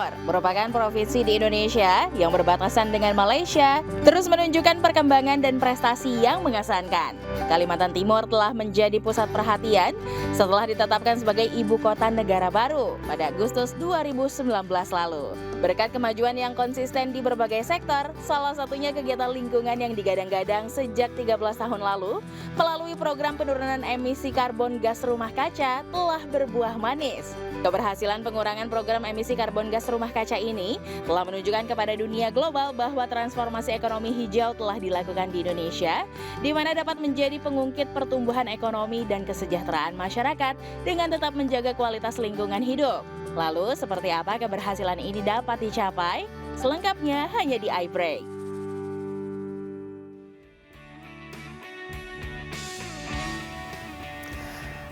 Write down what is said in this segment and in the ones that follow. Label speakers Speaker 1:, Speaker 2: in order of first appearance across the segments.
Speaker 1: Timur merupakan provinsi di Indonesia yang berbatasan dengan Malaysia, terus menunjukkan perkembangan dan prestasi yang mengesankan. Kalimantan Timur telah menjadi pusat perhatian setelah ditetapkan sebagai ibu kota negara baru pada Agustus 2019 lalu. Berkat kemajuan yang konsisten di berbagai sektor, salah satunya kegiatan lingkungan yang digadang-gadang sejak 13 tahun lalu melalui program penurunan emisi karbon gas rumah kaca telah berbuah manis. Keberhasilan pengurangan program emisi karbon gas rumah kaca ini telah menunjukkan kepada dunia global bahwa transformasi ekonomi hijau telah dilakukan di Indonesia, di mana dapat menjadi pengungkit pertumbuhan ekonomi dan kesejahteraan masyarakat dengan tetap menjaga kualitas lingkungan hidup. Lalu, seperti apa keberhasilan ini dapat dicapai? Selengkapnya hanya di iBreak.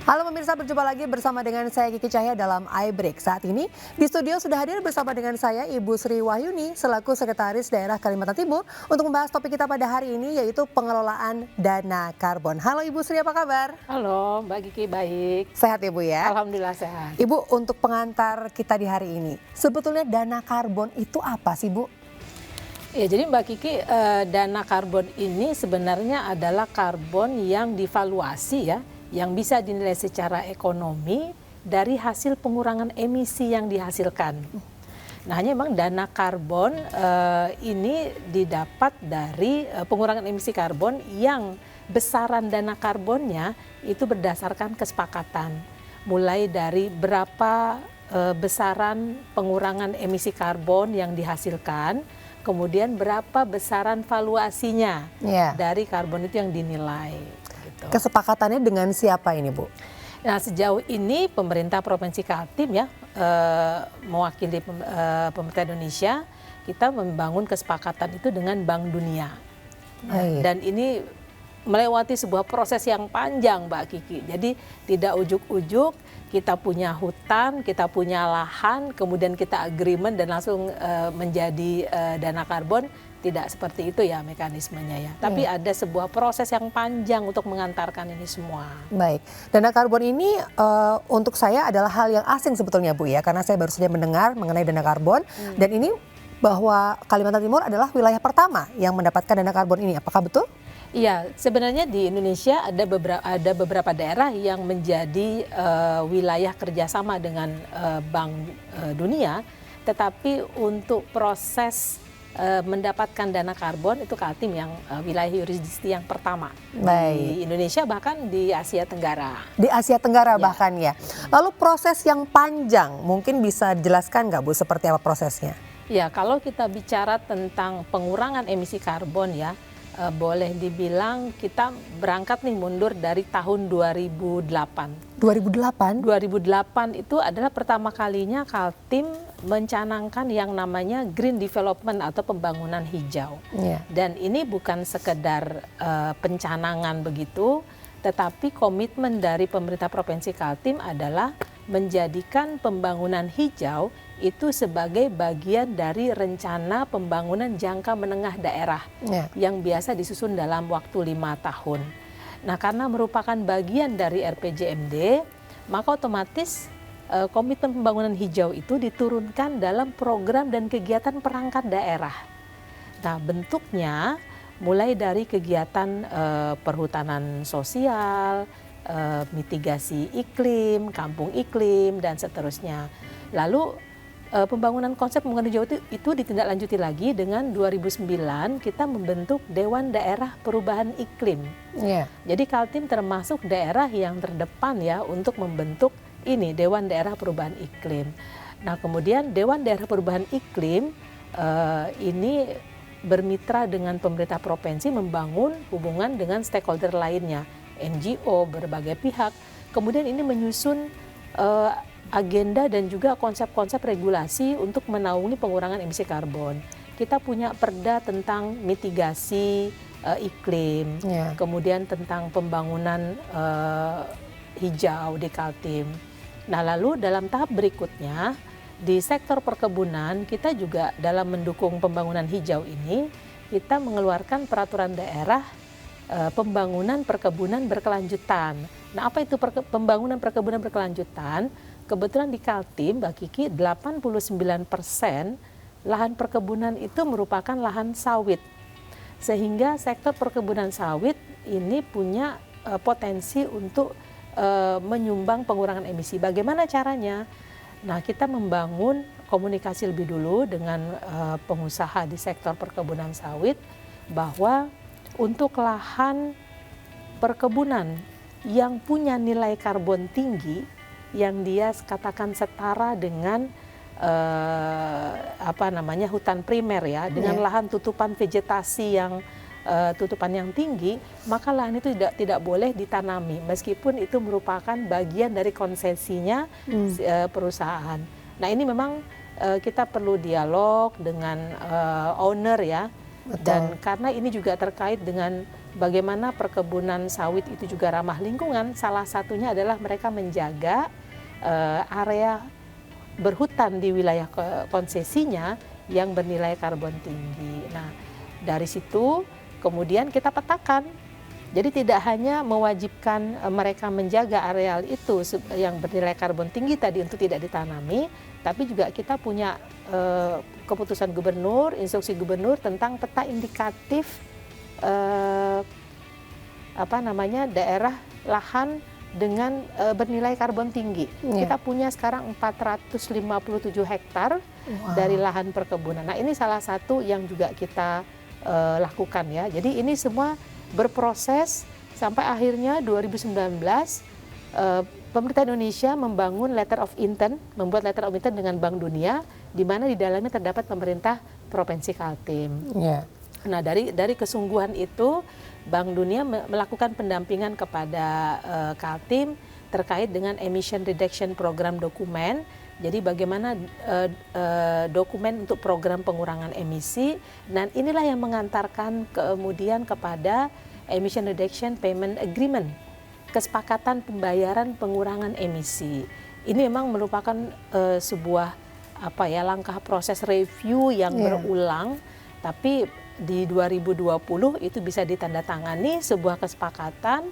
Speaker 2: Halo pemirsa, berjumpa lagi bersama dengan saya Kiki Cahya dalam iBreak. Saat ini di studio sudah hadir bersama dengan saya Ibu Sri Wahyuni selaku Sekretaris Daerah Kalimantan Timur untuk membahas topik kita pada hari ini yaitu pengelolaan dana karbon. Halo Ibu Sri, apa kabar?
Speaker 3: Halo Mbak Kiki, baik.
Speaker 2: Sehat ya Bu ya?
Speaker 3: Alhamdulillah sehat.
Speaker 2: Ibu, untuk pengantar kita di hari ini, sebetulnya dana karbon itu apa sih Bu?
Speaker 3: Ya, jadi Mbak Kiki, dana karbon ini sebenarnya adalah karbon yang divaluasi ya, yang bisa dinilai secara ekonomi dari hasil pengurangan emisi yang dihasilkan. Nah, hanya memang dana karbon ini didapat dari pengurangan emisi karbon yang besaran dana karbonnya itu berdasarkan kesepakatan. Mulai dari berapa besaran pengurangan emisi karbon yang dihasilkan, kemudian berapa besaran valuasinya dari karbon itu yang dinilai.
Speaker 2: Kesepakatannya dengan siapa ini Bu?
Speaker 3: Nah, sejauh ini pemerintah Provinsi Kaltim ya mewakili pemerintah Indonesia, kita membangun kesepakatan itu dengan Bank Dunia. Dan ini melewati sebuah proses yang panjang Mbak Kiki. Jadi tidak ujuk-ujuk kita punya hutan, kita punya lahan, kemudian kita agreement dan langsung menjadi dana karbon. Tidak seperti itu ya mekanismenya ya. Tapi ada sebuah proses yang panjang untuk mengantarkan ini semua.
Speaker 2: Baik, dana karbon ini untuk saya adalah hal yang asing sebetulnya Bu ya. Karena saya baru saja mendengar mengenai dana karbon. Dan ini bahwa Kalimantan Timur adalah wilayah pertama yang mendapatkan dana karbon ini. Apakah betul?
Speaker 3: Iya, sebenarnya di Indonesia ada beberapa daerah yang menjadi wilayah kerjasama dengan Bank Dunia. Tetapi untuk proses mendapatkan dana karbon itu Kaltim yang wilayah yurisdiksi yang pertama di Indonesia, bahkan di Asia Tenggara. Di
Speaker 2: Asia Tenggara bahkan ya. Lalu proses yang panjang mungkin bisa dijelaskan nggak Bu seperti apa prosesnya?
Speaker 3: Ya, kalau kita bicara tentang pengurangan emisi karbon ya, boleh dibilang kita berangkat nih mundur dari tahun 2008. 2008 itu adalah pertama kalinya Kaltim mencanangkan yang namanya Green Development atau pembangunan hijau. Dan ini bukan sekedar pencanangan begitu, tetapi komitmen dari pemerintah Provinsi Kaltim adalah menjadikan pembangunan hijau itu sebagai bagian dari rencana pembangunan jangka menengah daerah yang biasa disusun dalam waktu 5 tahun. Nah, karena merupakan bagian dari RPJMD, maka otomatis komitmen pembangunan hijau itu diturunkan dalam program dan kegiatan perangkat daerah. Nah, bentuknya mulai dari kegiatan perhutanan sosial, mitigasi iklim, kampung iklim, dan seterusnya. Lalu pembangunan konsep pembangunan hijau itu ditindaklanjuti lagi dengan 2009 kita membentuk Dewan Daerah Perubahan Iklim. Jadi Kaltim termasuk daerah yang terdepan ya untuk membentuk ini Dewan Daerah Perubahan Iklim. Nah, kemudian Dewan Daerah Perubahan Iklim ini bermitra dengan pemerintah provinsi membangun hubungan dengan stakeholder lainnya, NGO, berbagai pihak. Kemudian ini menyusun agenda dan juga konsep-konsep regulasi untuk menaungi pengurangan emisi karbon. Kita punya perda tentang mitigasi iklim, kemudian tentang pembangunan hijau di Kaltim. Nah, lalu dalam tahap berikutnya di sektor perkebunan kita juga dalam mendukung pembangunan hijau ini kita mengeluarkan peraturan daerah pembangunan perkebunan berkelanjutan. Nah, apa itu pembangunan perkebunan berkelanjutan? kebetulan di Kaltim, Mbak Kiki, 89% lahan perkebunan itu merupakan lahan sawit. Sehingga sektor perkebunan sawit ini punya potensi untuk menyumbang pengurangan emisi. Bagaimana caranya? Nah, kita membangun komunikasi lebih dulu dengan pengusaha di sektor perkebunan sawit bahwa untuk lahan perkebunan yang punya nilai karbon tinggi, yang dia katakan setara dengan hutan primer ya, dengan lahan tutupan vegetasi yang tutupan yang tinggi, maka lahan itu tidak boleh ditanami meskipun itu merupakan bagian dari konsesinya perusahaan. Nah, ini memang kita perlu dialog dengan owner ya. Betul. Dan karena ini juga terkait dengan bagaimana perkebunan sawit itu juga ramah lingkungan, salah satunya adalah mereka menjaga area berhutan di wilayah konsesinya yang bernilai karbon tinggi. Nah, dari situ kemudian kita petakan. Jadi tidak hanya mewajibkan mereka menjaga areal itu yang bernilai karbon tinggi tadi untuk tidak ditanami, tapi juga kita punya keputusan gubernur, instruksi gubernur tentang peta indikatif daerah lahan dengan bernilai karbon tinggi. Kita punya sekarang 457 hektar dari lahan perkebunan. Nah, ini salah satu yang juga kita lakukan ya. Jadi ini semua berproses sampai akhirnya 2019 pemerintah Indonesia membangun letter of intent, membuat letter of intent dengan Bank Dunia, di mana di dalamnya terdapat pemerintah Provinsi Kaltim. Nah, dari kesungguhan itu Bank Dunia melakukan pendampingan kepada Kaltim terkait dengan emission reduction program dokumen. Jadi bagaimana dokumen untuk program pengurangan emisi, dan inilah yang mengantarkan kemudian kepada emission reduction payment agreement, kesepakatan pembayaran pengurangan emisi. Ini memang merupakan sebuah langkah proses review yang berulang, tapi di 2020 itu bisa ditandatangani sebuah kesepakatan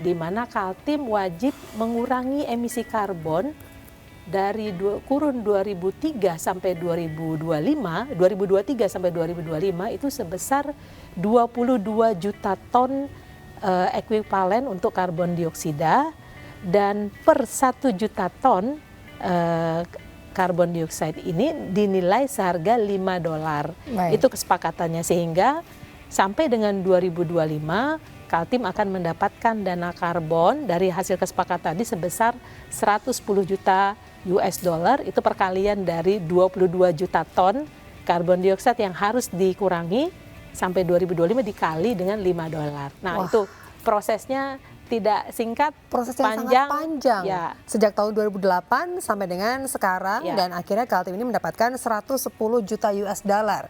Speaker 3: di mana Kaltim wajib mengurangi emisi karbon dari kurun 2003 sampai 2023 sampai 2025 itu sebesar 22 juta ton ekuivalen untuk karbon dioksida, dan per 1 juta ton karbon dioksida ini dinilai seharga $5. Itu kesepakatannya, sehingga sampai dengan 2025 Kaltim akan mendapatkan dana karbon dari hasil kesepakatan tadi sebesar 110 juta US dollar, itu perkalian dari 22 juta ton karbon dioksida yang harus dikurangi sampai 2025 dikali dengan $5. Nah, itu prosesnya tidak singkat,
Speaker 2: prosesnya
Speaker 3: panjang,
Speaker 2: sangat panjang. Sejak tahun 2008 sampai dengan sekarang, dan akhirnya Kaltim ini mendapatkan 110 juta US dollar.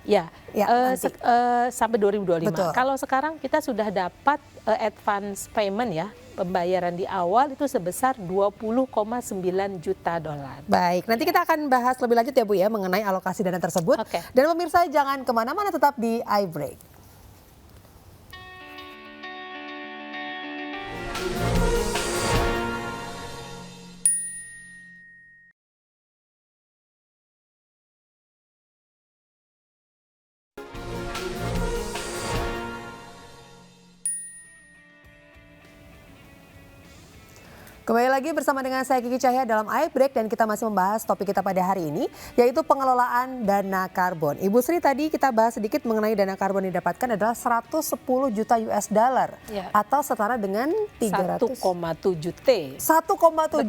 Speaker 3: Sampai 2025.
Speaker 2: Betul.
Speaker 3: Kalau sekarang kita sudah dapat advance payment ya, pembayaran di awal itu sebesar 20,9 juta dolar.
Speaker 2: Baik, nanti kita akan bahas lebih lanjut ya Bu ya mengenai alokasi dana tersebut. Dan pemirsa jangan kemana-mana, tetap di iBreak. Kembali lagi bersama dengan saya Kiki Cahya dalam iBreak, dan kita masih membahas topik kita pada hari ini, yaitu pengelolaan dana karbon. Ibu Sri, tadi kita bahas sedikit mengenai dana karbon yang didapatkan adalah 110 juta US dollar atau setara dengan 1,7
Speaker 3: T.
Speaker 2: 1,7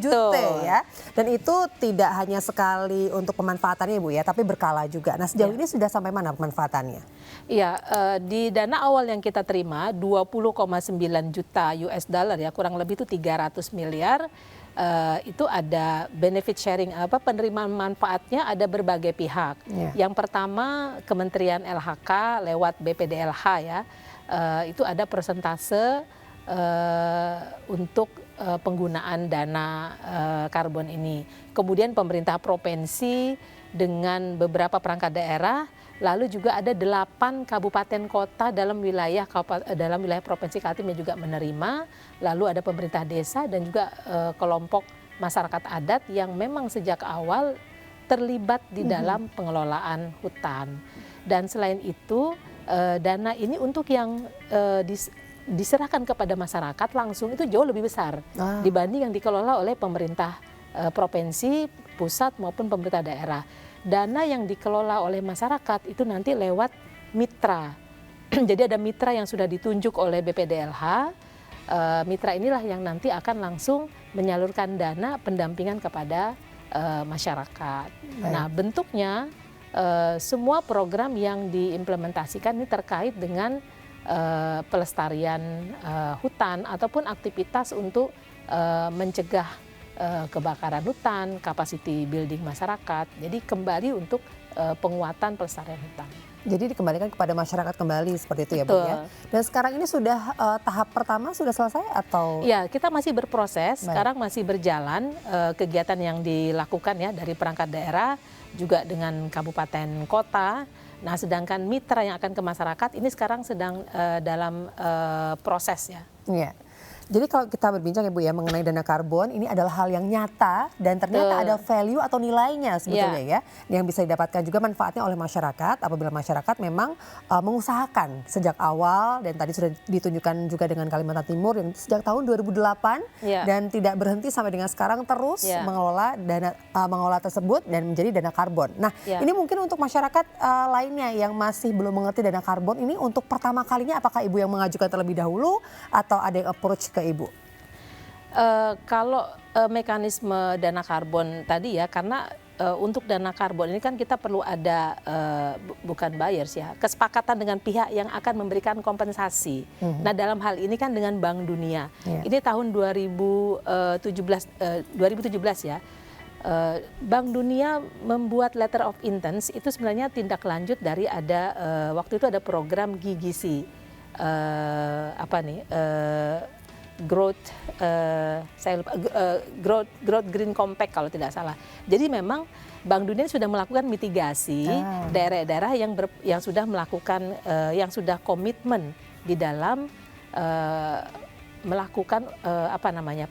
Speaker 2: T ya. Dan itu tidak hanya sekali untuk pemanfaatannya Ibu ya, tapi berkala juga. Nah, sejauh ini sudah sampai mana pemanfaatannya?
Speaker 3: Iya, di dana awal yang kita terima 20,9 juta US dollar ya, kurang lebih itu 300 miliar. Itu ada benefit sharing, penerimaan manfaatnya ada berbagai pihak. Yang pertama Kementerian LHK lewat BPDLH ya, itu ada persentase untuk penggunaan dana karbon ini. Kemudian pemerintah provinsi dengan beberapa perangkat daerah, lalu juga ada 8 kabupaten kota dalam wilayah Provinsi Kaltim yang juga menerima, lalu ada pemerintah desa dan juga kelompok masyarakat adat yang memang sejak awal terlibat di dalam pengelolaan hutan. Dan selain itu dana ini untuk yang diserahkan kepada masyarakat langsung itu jauh lebih besar dibanding yang dikelola oleh pemerintah provinsi, pusat maupun pemerintah daerah. Dana yang dikelola oleh masyarakat itu nanti lewat mitra. Jadi ada mitra yang sudah ditunjuk oleh BPDLH. Mitra inilah yang nanti akan langsung menyalurkan dana pendampingan kepada masyarakat. Nah, bentuknya semua program yang diimplementasikan ini terkait dengan pelestarian hutan ataupun aktivitas untuk mencegah kebakaran hutan, capacity building masyarakat. Jadi kembali untuk penguatan pelestarian hutan.
Speaker 2: Jadi dikembalikan kepada masyarakat kembali seperti itu.
Speaker 3: Betul.
Speaker 2: Ya Bu ya. Dan sekarang ini sudah tahap pertama sudah selesai atau?
Speaker 3: Ya, kita masih berproses. Sekarang masih berjalan kegiatan yang dilakukan ya dari perangkat daerah juga dengan kabupaten kota. Nah, sedangkan mitra yang akan ke masyarakat ini sekarang sedang dalam proses ya.
Speaker 2: Iya. Jadi kalau kita berbincang ya Bu ya mengenai dana karbon, ini adalah hal yang nyata dan ternyata ada value atau nilainya sebetulnya ya. Yang bisa didapatkan juga manfaatnya oleh masyarakat apabila masyarakat memang mengusahakan sejak awal, dan tadi sudah ditunjukkan juga dengan Kalimantan Timur yang sejak tahun 2008 dan tidak berhenti sampai dengan sekarang terus mengelola tersebut dan menjadi dana karbon. Nah, ini mungkin untuk masyarakat lainnya yang masih belum mengerti dana karbon ini untuk pertama kalinya, apakah Ibu yang mengajukan terlebih dahulu atau ada yang approach ke Ibu?
Speaker 3: Kalau mekanisme dana karbon tadi ya, karena untuk dana karbon ini kan kita perlu ada bukan buyers ya, kesepakatan dengan pihak yang akan memberikan kompensasi. Nah, dalam hal ini kan dengan Bank Dunia. Ini tahun 2017 ya. Bank Dunia membuat letter of intent, itu sebenarnya tindak lanjut dari waktu itu ada program GGC. Growth Green Compact kalau tidak salah. Jadi memang Bank Dunia sudah melakukan mitigasi daerah-daerah yang sudah melakukan yang sudah komitmen di dalam melakukan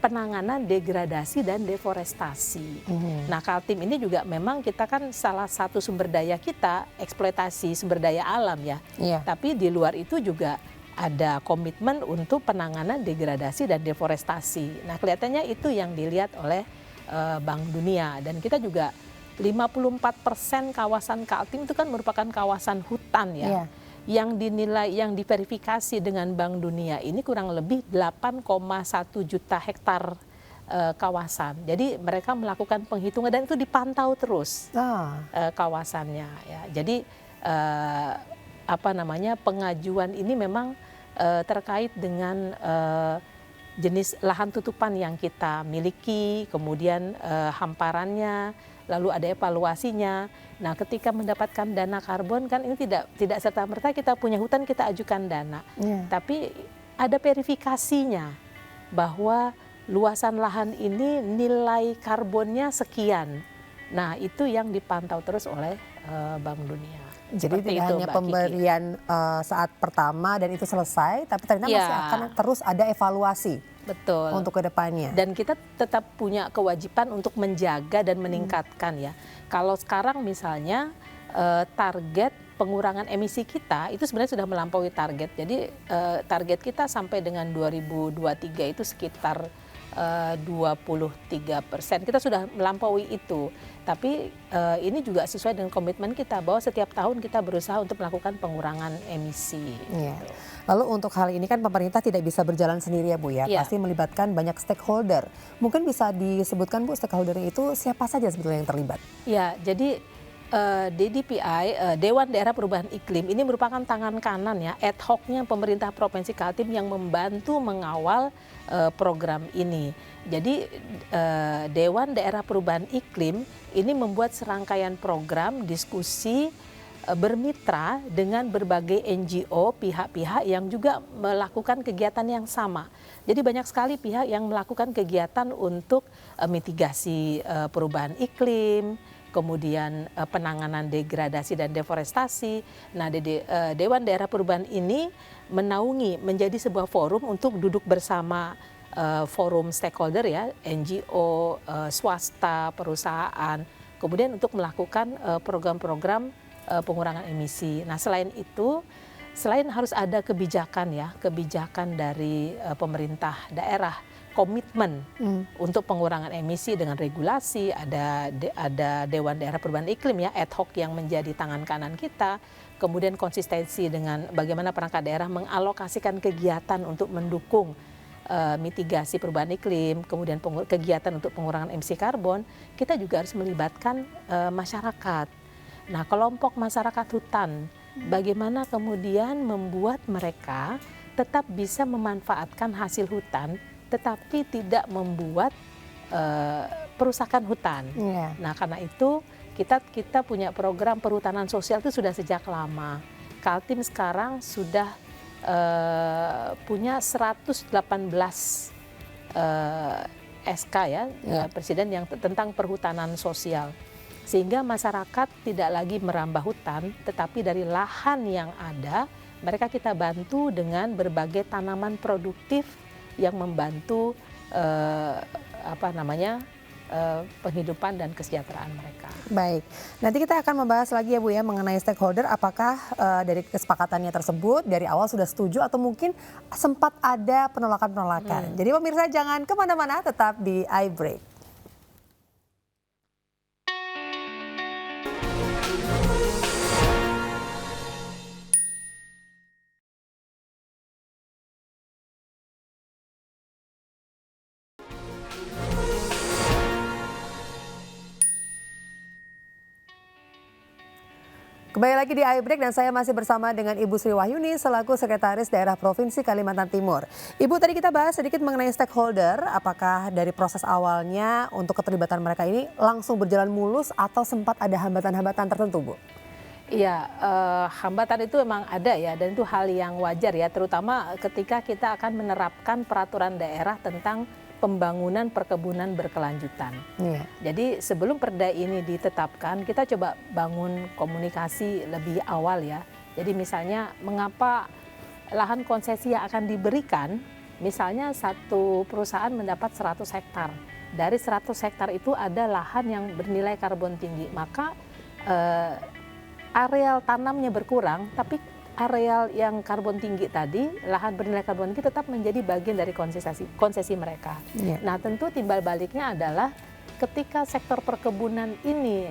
Speaker 3: penanganan degradasi dan deforestasi. Nah, Kaltim ini juga memang kita kan salah satu sumber daya kita eksploitasi sumber daya alam ya. Tapi di luar itu juga ada komitmen untuk penanganan degradasi dan deforestasi. Nah, kelihatannya itu yang dilihat oleh Bank Dunia. Dan kita juga 54% kawasan Kaltim itu kan merupakan kawasan hutan ya. Yang dinilai, yang diverifikasi dengan Bank Dunia ini kurang lebih 8,1 juta hektar kawasan. Jadi mereka melakukan penghitungan dan itu dipantau terus kawasannya ya. Jadi pengajuan ini memang terkait dengan jenis lahan tutupan yang kita miliki, kemudian hamparannya, lalu ada evaluasinya. Nah, ketika mendapatkan dana karbon kan ini tidak serta-merta kita punya hutan kita ajukan dana, tapi ada verifikasinya bahwa luasan lahan ini nilai karbonnya sekian. Nah, itu yang dipantau terus oleh Bank Dunia.
Speaker 2: Jadi tidak hanya pemberian saat pertama dan itu selesai, tapi ternyata masih akan terus ada evaluasi.
Speaker 3: Betul.
Speaker 2: Untuk kedepannya.
Speaker 3: Dan kita tetap punya kewajiban untuk menjaga dan meningkatkan ya. Kalau sekarang misalnya target pengurangan emisi kita itu sebenarnya sudah melampaui target. Jadi target kita sampai dengan 2023 itu sekitar 23%. Kita sudah melampaui itu. Tapi ini juga sesuai dengan komitmen kita bahwa setiap tahun kita berusaha untuk melakukan pengurangan emisi. Gitu.
Speaker 2: Lalu untuk hal ini kan pemerintah tidak bisa berjalan sendiri ya Bu ya. Pasti melibatkan banyak stakeholder. Mungkin bisa disebutkan Bu stakeholdernya itu siapa saja sebetulnya yang terlibat?
Speaker 3: Ya, jadi DDPI, Dewan Daerah Perubahan Iklim, ini merupakan tangan kanan ya, ad hoc-nya pemerintah Provinsi Kaltim yang membantu mengawal program ini. Jadi Dewan Daerah Perubahan Iklim ini membuat serangkaian program diskusi bermitra dengan berbagai NGO, pihak-pihak yang juga melakukan kegiatan yang sama. Jadi banyak sekali pihak yang melakukan kegiatan untuk mitigasi perubahan iklim, kemudian penanganan degradasi dan deforestasi. Nah, Dewan Daerah Perubahan ini menaungi menjadi sebuah forum untuk duduk bersama forum stakeholder ya, NGO, swasta, perusahaan, kemudian untuk melakukan program-program pengurangan emisi. Nah, selain itu, selain harus ada kebijakan ya, kebijakan dari pemerintah daerah, komitmen untuk pengurangan emisi dengan regulasi, ada Dewan Daerah Perubahan Iklim ya, ad hoc yang menjadi tangan kanan kita, kemudian konsistensi dengan bagaimana perangkat daerah mengalokasikan kegiatan untuk mendukung mitigasi perubahan iklim, kemudian kegiatan untuk pengurangan emisi karbon, kita juga harus melibatkan masyarakat. Nah, kelompok masyarakat hutan, bagaimana kemudian membuat mereka tetap bisa memanfaatkan hasil hutan, tetapi tidak membuat perusakan hutan. Yeah. Nah, karena itu kita punya program perhutanan sosial itu sudah sejak lama. Kaltim sekarang sudah punya 118 SK ya, Presiden yang tentang perhutanan sosial. Sehingga masyarakat tidak lagi merambah hutan, tetapi dari lahan yang ada, mereka kita bantu dengan berbagai tanaman produktif yang membantu penghidupan dan kesejahteraan mereka.
Speaker 2: Baik, nanti kita akan membahas lagi ya Bu ya mengenai stakeholder, apakah dari kesepakatannya tersebut dari awal sudah setuju atau mungkin sempat ada penolakan-penolakan. Jadi pemirsa jangan kemana-mana, tetap di iBreak. Kembali lagi di iBreak dan saya masih bersama dengan Ibu Sri Wahyuni selaku Sekretaris Daerah Provinsi Kalimantan Timur. Ibu, tadi kita bahas sedikit mengenai stakeholder, apakah dari proses awalnya untuk keterlibatan mereka ini langsung berjalan mulus atau sempat ada hambatan-hambatan tertentu, Bu?
Speaker 3: Iya, hambatan itu memang ada ya, dan itu hal yang wajar ya, terutama ketika kita akan menerapkan peraturan daerah tentang pembangunan perkebunan berkelanjutan. Jadi sebelum perda ini ditetapkan, kita coba bangun komunikasi lebih awal ya. Jadi misalnya mengapa lahan konsesi yang akan diberikan, misalnya satu perusahaan mendapat 100 hektar. Dari 100 hektar itu ada lahan yang bernilai karbon tinggi, maka areal tanamnya berkurang, tapi areal yang karbon tinggi tadi, lahan bernilai karbon tinggi tetap menjadi bagian dari konsesi mereka. Nah, tentu timbal baliknya adalah ketika sektor perkebunan ini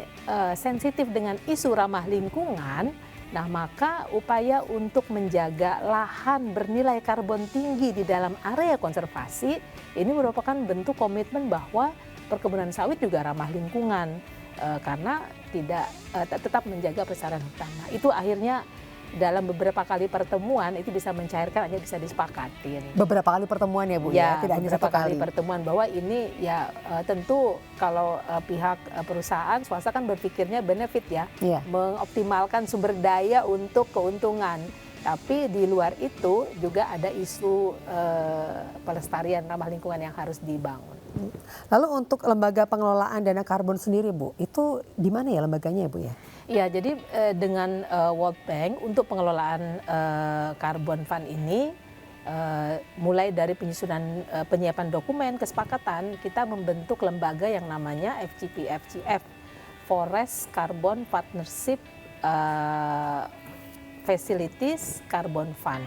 Speaker 3: sensitif dengan isu ramah lingkungan, nah maka upaya untuk menjaga lahan bernilai karbon tinggi di dalam area konservasi ini merupakan bentuk komitmen bahwa perkebunan sawit juga ramah lingkungan karena tetap menjaga pelestarian hutan. Nah, itu akhirnya dalam beberapa kali pertemuan itu bisa mencairkan, hanya bisa disepakatin.
Speaker 2: Beberapa kali pertemuan ya Bu ya, tidak hanya satu kali.
Speaker 3: Pertemuan bahwa ini ya tentu kalau pihak perusahaan swasta kan berpikirnya benefit ya, mengoptimalkan sumber daya untuk keuntungan. Tapi di luar itu juga ada isu pelestarian ramah lingkungan yang harus dibangun.
Speaker 2: Lalu untuk lembaga pengelolaan dana karbon sendiri Bu, itu di mana ya lembaganya ya Bu ya?
Speaker 3: Iya, jadi dengan World Bank untuk pengelolaan Carbon Fund ini, mulai dari penyusunan penyiapan dokumen kesepakatan, kita membentuk lembaga yang namanya FCPF, Forest Carbon Partnership Facilities Carbon Fund.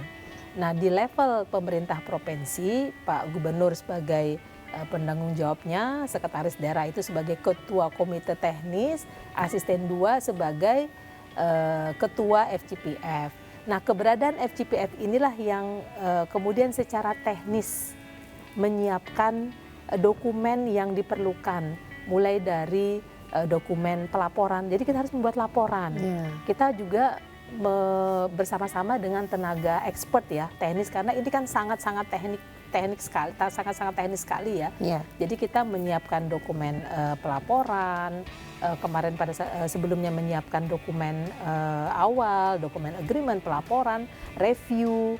Speaker 3: Nah, di level pemerintah provinsi, Pak Gubernur sebagai penanggung jawabnya, sekretaris daerah itu sebagai ketua komite teknis, asisten 2 sebagai ketua FCPF. Nah, keberadaan FCPF inilah yang kemudian secara teknis menyiapkan dokumen yang diperlukan, mulai dari dokumen pelaporan. Jadi kita harus membuat laporan. Kita juga bersama-sama dengan tenaga expert ya, teknis, karena ini kan sangat-sangat sangat-sangat teknis sekali ya. Jadi kita menyiapkan dokumen pelaporan, kemarin sebelumnya menyiapkan dokumen awal, dokumen agreement pelaporan, review.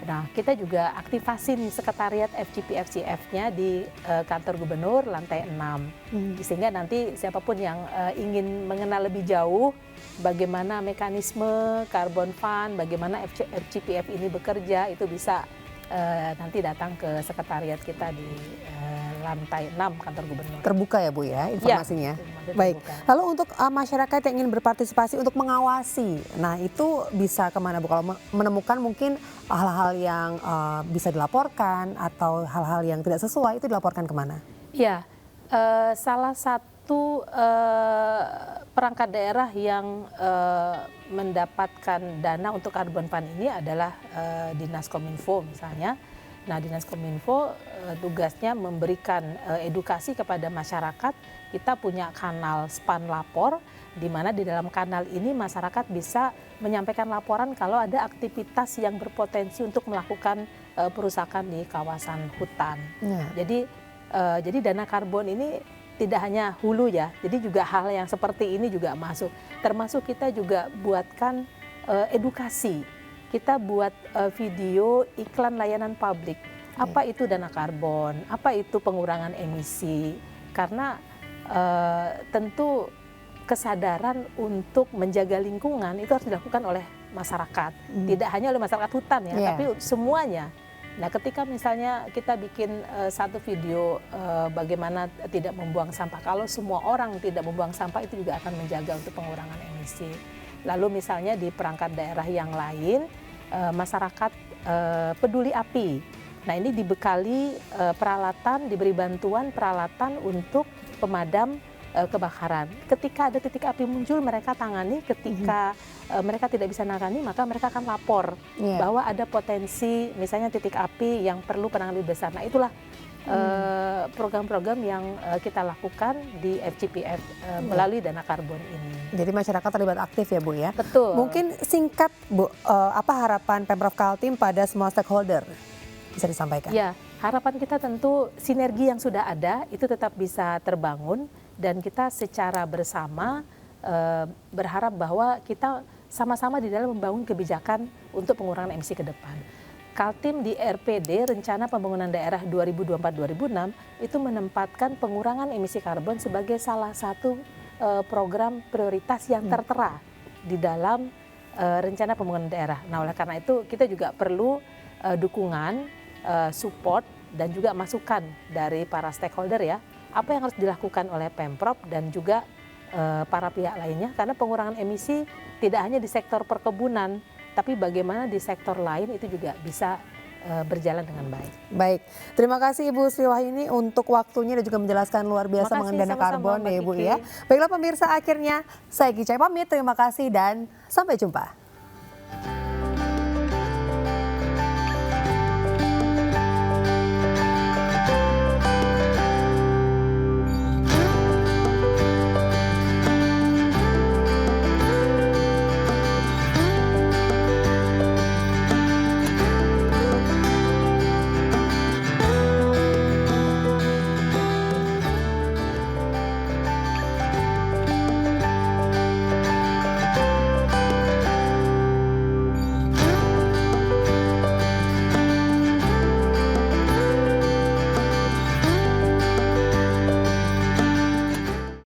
Speaker 3: Nah, kita juga aktivasi nih sekretariat FCPF-nya di kantor gubernur lantai 6. Sehingga nanti siapapun yang ingin mengenal lebih jauh bagaimana mekanisme Carbon Fund, bagaimana FCPF ini bekerja, itu bisa nanti datang ke sekretariat kita di lantai 6 kantor gubernur.
Speaker 2: Terbuka ya Bu ya informasinya?
Speaker 3: Ya,
Speaker 2: baik. Lalu untuk masyarakat yang ingin berpartisipasi untuk mengawasi, nah itu bisa kemana Bu? Kalau menemukan mungkin hal-hal yang bisa dilaporkan atau hal-hal yang tidak sesuai itu dilaporkan kemana?
Speaker 3: Ya, salah satu perangkat daerah yang mendapatkan dana untuk Carbon Fund ini adalah Dinas Kominfo misalnya. Nah, Dinas Kominfo tugasnya memberikan edukasi kepada masyarakat. Kita punya kanal Span Lapor, di mana di dalam kanal ini masyarakat bisa menyampaikan laporan kalau ada aktivitas yang berpotensi untuk melakukan perusakan di kawasan hutan. Jadi dana karbon ini tidak hanya hulu ya, jadi juga hal yang seperti ini juga masuk. Termasuk kita juga buatkan edukasi. Kita buat video iklan layanan publik. Apa itu dana karbon? Apa itu pengurangan emisi? Karena tentu kesadaran untuk menjaga lingkungan itu harus dilakukan oleh masyarakat. Tidak hanya oleh masyarakat hutan ya, tapi semuanya. Nah, ketika misalnya kita bikin satu video bagaimana tidak membuang sampah, kalau semua orang tidak membuang sampah itu juga akan menjaga untuk pengurangan emisi. Lalu misalnya di perangkat daerah yang lain, masyarakat peduli api. Nah, ini dibekali peralatan, diberi bantuan peralatan untuk pemadam kebakaran. Ketika ada titik api muncul, mereka tangani. Ketika mereka tidak bisa nangani, maka mereka akan lapor bahwa ada potensi misalnya titik api yang perlu penanganan lebih besar. Nah, itulah program-program yang kita lakukan di FCPF melalui dana karbon ini.
Speaker 2: Jadi masyarakat terlibat aktif ya Bu ya?
Speaker 3: Betul.
Speaker 2: Mungkin singkat Bu, apa harapan Pemprov Kaltim pada semua stakeholder? Bisa disampaikan?
Speaker 3: Ya, harapan kita tentu sinergi yang sudah ada itu tetap bisa terbangun. Dan kita secara bersama berharap bahwa kita sama-sama di dalam membangun kebijakan untuk pengurangan emisi ke depan. Kaltim di RPD, Rencana Pembangunan Daerah 2024-2006, itu menempatkan pengurangan emisi karbon sebagai salah satu program prioritas yang tertera di dalam Rencana Pembangunan Daerah. Nah, oleh karena itu kita juga perlu dukungan, support, dan juga masukan dari para stakeholder ya. Apa yang harus dilakukan oleh Pemprov dan juga para pihak lainnya, karena pengurangan emisi tidak hanya di sektor perkebunan, tapi bagaimana di sektor lain itu juga bisa berjalan dengan baik.
Speaker 2: Baik, terima kasih Ibu Sri Wahyuni untuk waktunya dan juga menjelaskan luar biasa mengenai dana karbon ya Ibu ya. Baiklah pemirsa, akhirnya saya Kicai pamit, terima kasih dan sampai jumpa.